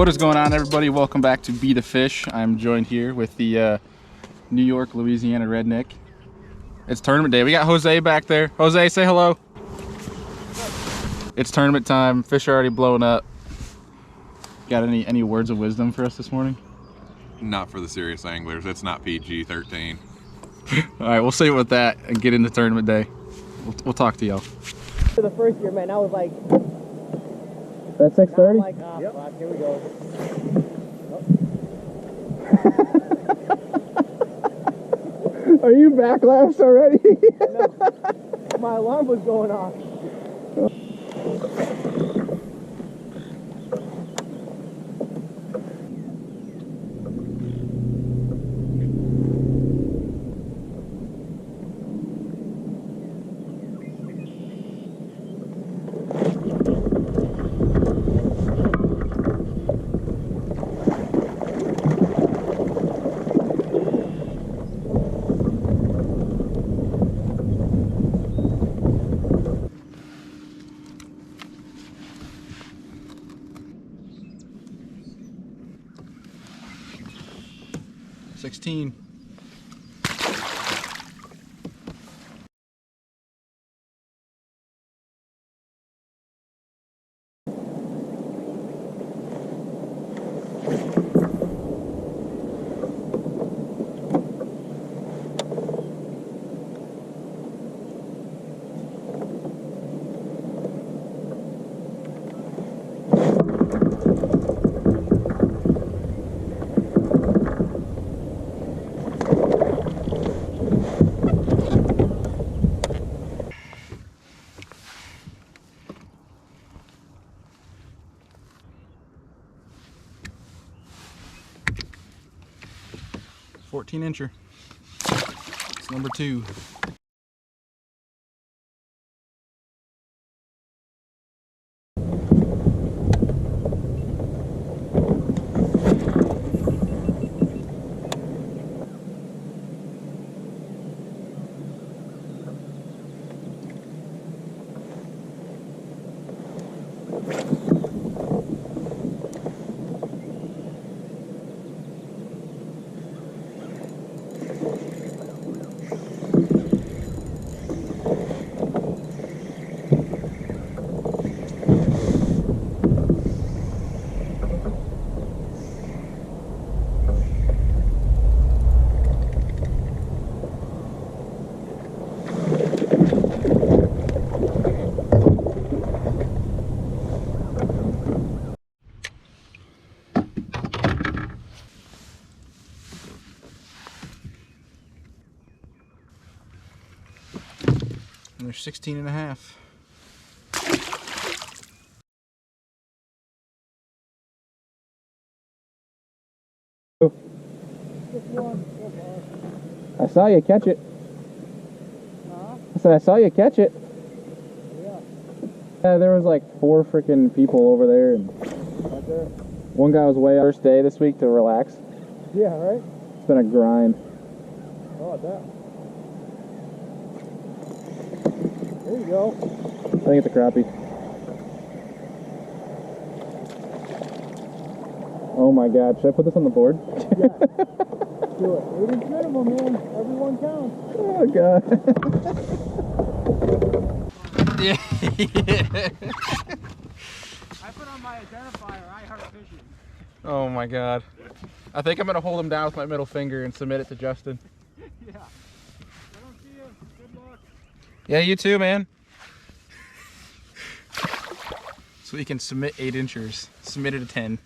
What is going on, everybody? Welcome back to Be the Fish. I'm joined here with the New York, Louisiana redneck. It's tournament day. We got Jose back there. Jose, say hello. It's tournament time. Fish are already blowing up. Got any words of wisdom for us this morning? Not for the serious anglers. It's not PG-13. All right, we'll save it with that and get into tournament day. We'll talk to y'all. For the first year, man, I was like, That's 6:30? like, oh, yep. Fuck, here we go. Are you backlash already? No. My alarm was going off. $16. $14-incher. It's number 2. And they're 16.5. I saw you catch it. Huh? I said I saw you catch it. Yeah. Yeah, there was like 4 freaking people over there, and Right there. one guy was way out first day this week to relax. Yeah, right? It's been a grind. Oh, that. There you go. I think it's a crappie. Oh my god, should I put this on the board? Yeah. Do it. 8-inch minimum, man. Everyone counts. Oh god. Yeah. I put on my identifier, I heart fishing. Oh my god. I think I'm gonna hold him down with my middle finger and submit it to Justin. Yeah. I don't see you. Good luck. Yeah, you too, man. So we can submit 8-inchers. Submitted a 10.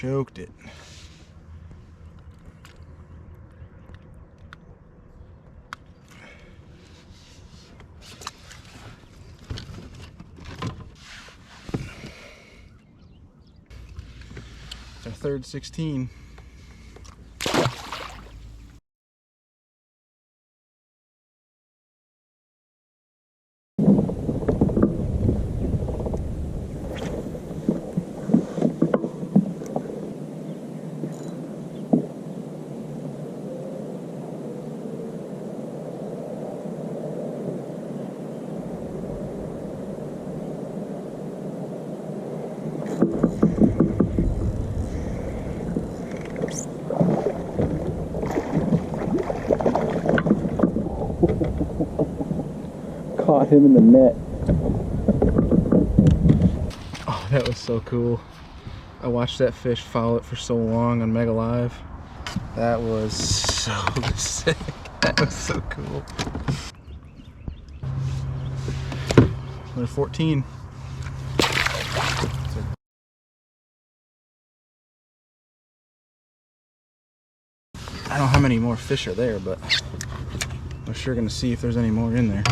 choked it. It's our third 16. Caught him in the net. Oh, that was so cool. I watched that fish follow it for so long on Mega Live. That was so sick. That was so cool. We're 14. I don't know how many more fish are there, but we're sure gonna see if there's any more in there.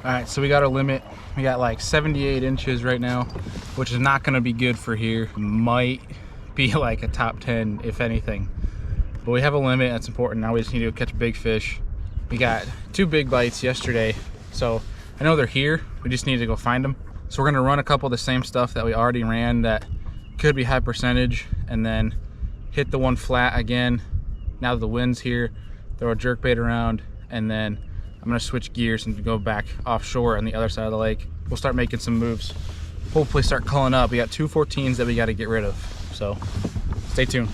Alright, so we got our limit. We got like 78 inches right now, which is not going to be good for here. Might be like a top 10, if anything. But we have a limit, that's important. Now we just need to go catch big fish. We got 2 big bites yesterday, so I know they're here. We just need to go find them. So we're going to run a couple of the same stuff that we already ran that could be high percentage, and then hit the one flat again. Now that the wind's here, throw a jerkbait around, and then I'm gonna switch gears and go back offshore on the other side of the lake. We'll start making some moves. Hopefully start culling up. We got 2 14s that we gotta get rid of. So stay tuned.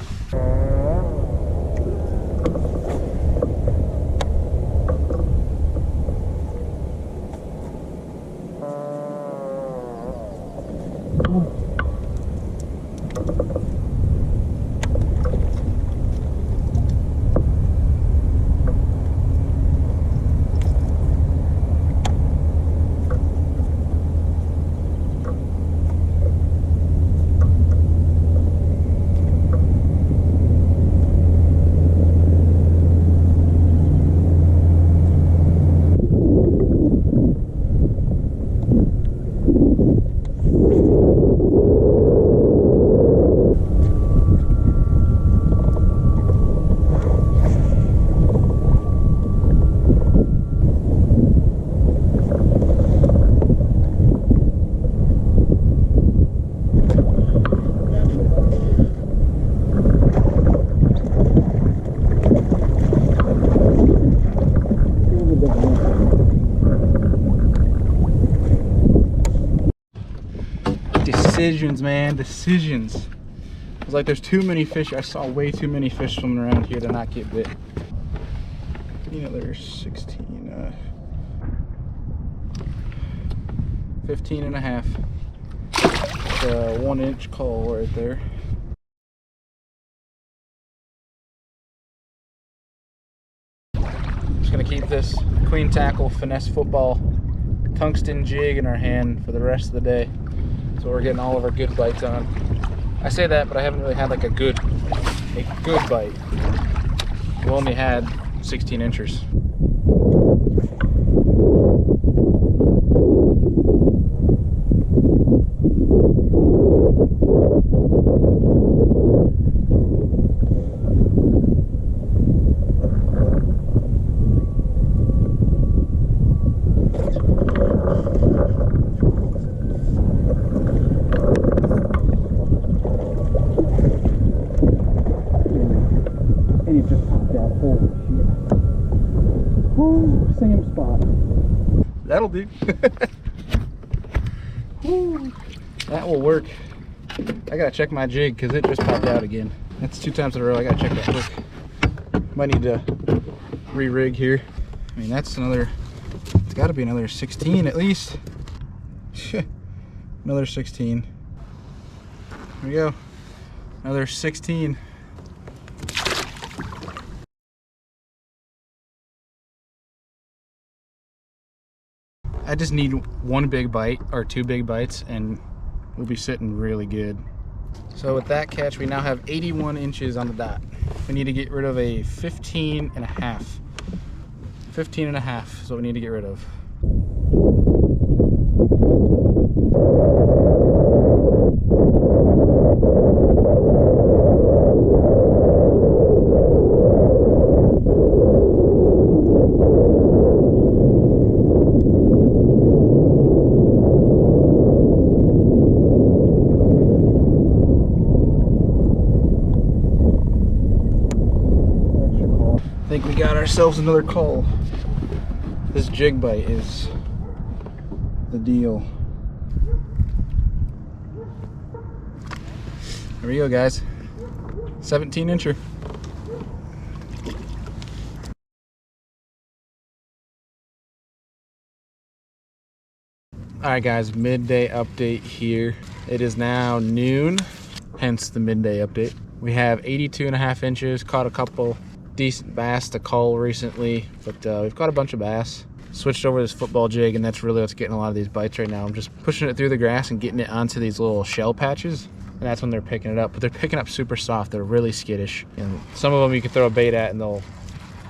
Decisions, man, decisions. It was like there's too many fish. I saw way too many fish swimming around here to not get bit. You know, there's 16, 15 and a half. It's a 1-inch call right there. Just gonna keep this clean tackle, finesse football, tungsten jig in our hand for the rest of the day. So we're getting all of our good bites on. I say that, but I haven't really had like a good bite. We only had 16 inchers. Same spot. That'll do. That will work. I gotta check my jig because it just popped out again. That's 2 times in a row. I gotta check that quick. Might need to re-rig here. I mean, that's another, it's gotta be another 16 at least. Another 16. Here we go. Another 16. I just need one big bite or two big bites and we'll be sitting really good. So with that catch, we now have 81 inches on the dot. We need to get rid of a 15 and a half. 15 and a half is what we need to get rid of. I think we got ourselves another call. This jig bite is the deal. Here we go, guys. 17 incher. All right, guys, midday update here. It is now noon, hence the midday update. We have 82 and a half inches, caught a couple decent bass to cull recently, but we've caught a bunch of bass. Switched over this football jig, and that's really what's getting a lot of these bites right now. I'm just pushing it through the grass and getting it onto these little shell patches, and that's when they're picking it up. But they're picking up super soft. They're really skittish, and some of them you can throw a bait at and they'll,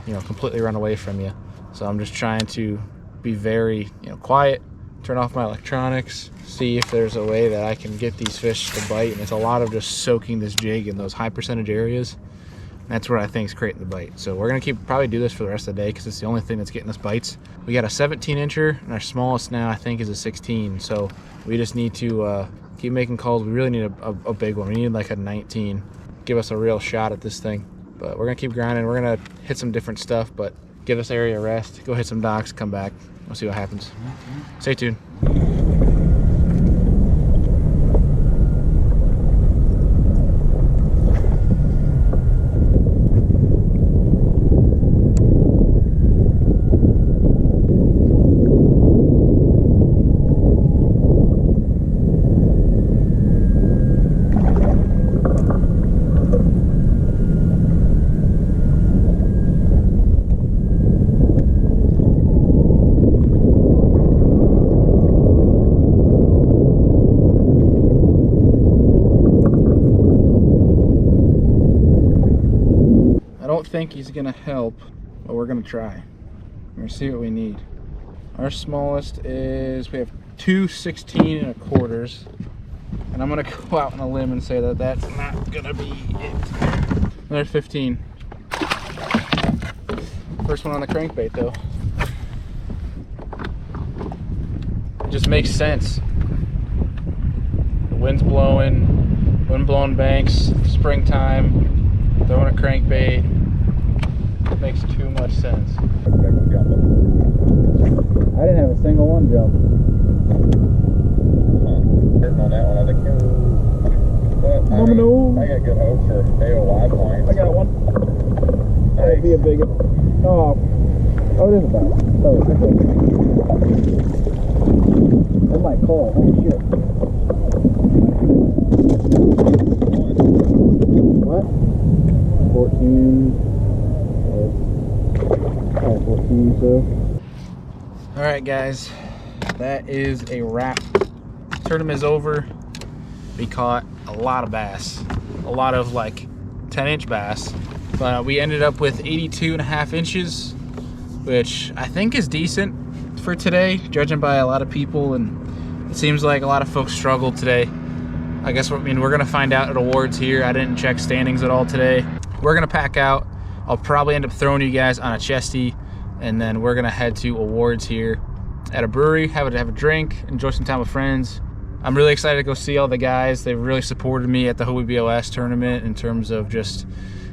you know, completely run away from you. So I'm just trying to be very, you know, quiet, turn off my electronics, see if there's a way that I can get these fish to bite. And it's a lot of just soaking this jig in those high percentage areas. That's what I think is creating the bite. So we're gonna probably do this for the rest of the day because it's the only thing that's getting us bites. We got a 17 incher and our smallest now I think is a 16. So we just need to keep making calls. We really need a big one. We need like a 19. Give us a real shot at this thing. But we're gonna keep grinding. We're gonna hit some different stuff, but give this area a rest. Go hit some docks, come back. We'll see what happens. Stay tuned. Think he's gonna help, but we're gonna try. We're gonna see what we need. Our smallest is, we have two 16 1/4s, and I'm gonna go out on a limb and say that that's not gonna be it. Another 15. First one on the crankbait though. It just makes sense. The wind's blowing, wind-blown banks, springtime, throwing a crankbait. Makes too much sense. I didn't have a single one jump. On that one, I think. I got good hope for AOY points. I got one. That'd be a big one. Oh, it is a bass. Oh, okay. That might call. Holy shit. What? 14. 14, so. All right, guys, that is a wrap. Tournament is over. We caught a lot of bass, a lot of like 10-inch bass, but we ended up with 82 and a half inches, which I think is decent for today, judging by a lot of people, and it seems like a lot of folks struggled today. I guess, I mean, we're gonna find out at awards here. I didn't check standings at all today. We're gonna pack out. I'll probably end up throwing you guys on a chesty, and then we're gonna head to awards here at a brewery, have a drink, enjoy some time with friends. I'm really excited to go see all the guys. They've really supported me at the Hobie BOS tournament in terms of just,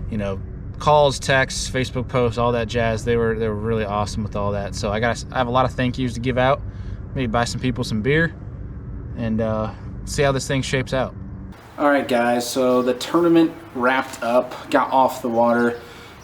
you know, calls, texts, Facebook posts, all that jazz. They were really awesome with all that. So I have a lot of thank yous to give out. Maybe buy some people some beer and see how this thing shapes out. All right, guys, so the tournament wrapped up, got off the water,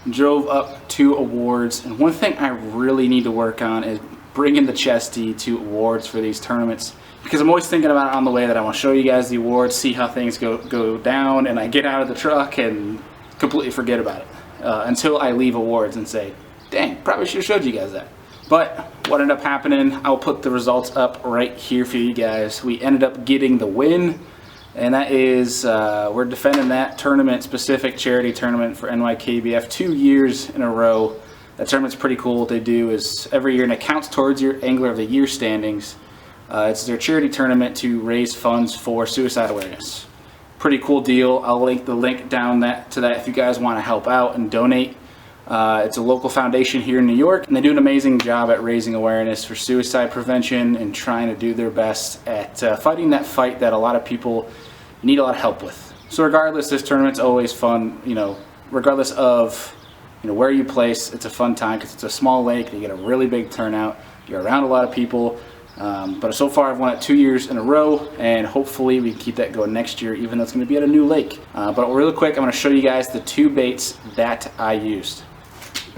drove up to awards, and one thing I really need to work on is bringing the chesty to awards for these tournaments. because I'm always thinking about it on the way that I want to show you guys the awards, see how things go down, and I get out of the truck and completely forget about it until I leave awards and say, dang, probably should have showed you guys that. But what ended up happening, I'll put the results up right here for you guys. We ended up getting the win, and that is, we're defending that tournament, specific charity tournament for NYKBF 2 years in a row. That tournament's pretty cool. What they do is every year, and it counts towards your Angler of the Year standings. It's their charity tournament to raise funds for suicide awareness. Pretty cool deal. I'll link the link down to that if you guys want to help out and donate. It's a local foundation here in New York, and they do an amazing job at raising awareness for suicide prevention and trying to do their best at fighting that fight that a lot of people need a lot of help with. So regardless, this tournament's always fun, you know, regardless of where you place. It's a fun time because it's a small lake. You get a really big turnout. You're around a lot of people. But so far I've won it 2 years in a row, and hopefully we can keep that going next year, even though it's going to be at a new lake. But really quick, I'm going to show you guys the 2 baits that I used.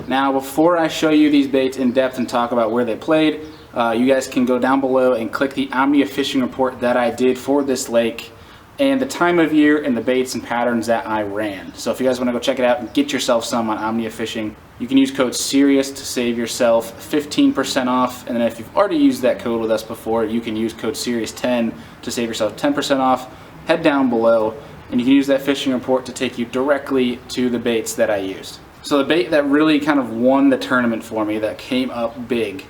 Now, before I show you these baits in depth and talk about where they played, you guys can go down below and click the Omnia fishing report that I did for this lake, and the time of year and the baits and patterns that I ran. So if you guys want to go check it out and get yourself some on Omnia Fishing, you can use code SERIOUS to save yourself 15% off. And then if you've already used that code with us before, you can use code SERIOUS10 to save yourself 10% off. Head down below and you can use that fishing report to take you directly to the baits that I used. So the bait that really kind of won the tournament for me, that came up big,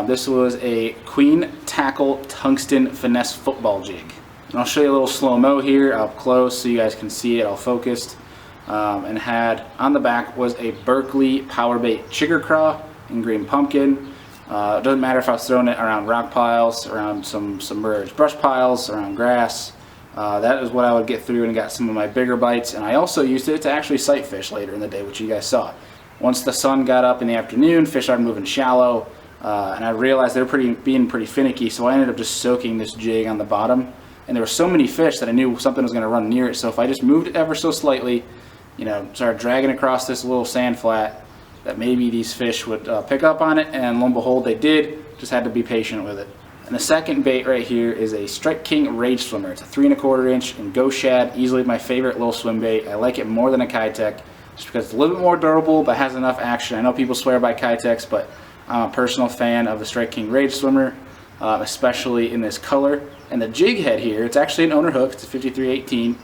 this was a Queen Tackle Tungsten Finesse Football Jig. And I'll show you a little slow-mo here up close so you guys can see it all focused. And had on the back was a Berkeley Power Bait Chigger Craw in green pumpkin. It doesn't matter if I was throwing it around rock piles, around some submerged brush piles, around grass. That is what I would get through and got some of my bigger bites. And I also used it to actually sight fish later in the day, which you guys saw. Once the sun got up in the afternoon, fish started moving shallow, and I realized they were being pretty finicky, so I ended up just soaking this jig on the bottom. And there were so many fish that I knew something was going to run near it, so if I just moved it ever so slightly, started dragging across this little sand flat, that maybe these fish would pick up on it, and lo and behold they did. Just had to be patient with it. And the second bait right here is a Strike King Rage Swimmer. It's a 3¼ inch and Go Shad, easily my favorite little swim bait. I like it more than a Kayak just because it's a little bit more durable but has enough action. I know people swear by Kayaks, but I'm a personal fan of the Strike King Rage Swimmer, especially in this color. And the jig head here, it's actually an owner hook. It's a 5318.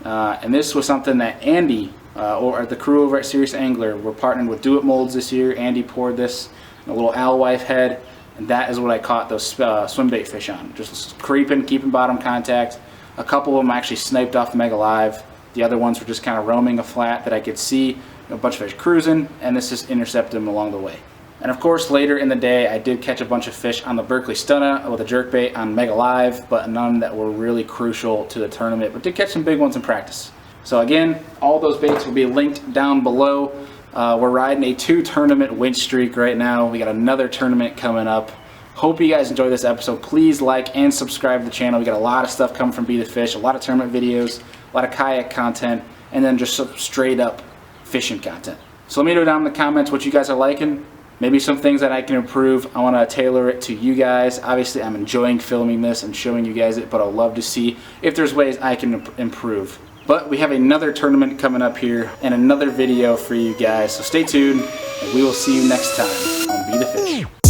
And this was something that Andy, or the crew over at Serious Angler, were partnered with Do It Molds this year. Andy poured this in a little alewife head, and that is what I caught those swim bait fish on. Just creeping, keeping bottom contact. A couple of them actually sniped off Mega Live. The other ones were just kind of roaming a flat that I could see a bunch of fish cruising, and this just intercepted them along the way. And of course, later in the day, I did catch a bunch of fish on the Berkeley Stunna with a jerkbait on Mega Live, but none that were really crucial to the tournament, but did catch some big ones in practice. So again, all those baits will be linked down below. We're riding a 2-tournament win streak right now. We got another tournament coming up. Hope you guys enjoy this episode. Please like and subscribe to the channel. We got a lot of stuff coming from Be The Fish, a lot of tournament videos, a lot of kayak content, and then just some straight up fishing content. So let me know down in the comments what you guys are liking. Maybe some things that I can improve. I want to tailor it to you guys. Obviously, I'm enjoying filming this and showing you guys it, but I'll love to see if there's ways I can improve. But we have another tournament coming up here and another video for you guys. So stay tuned, and we will see you next time on Be The Fish.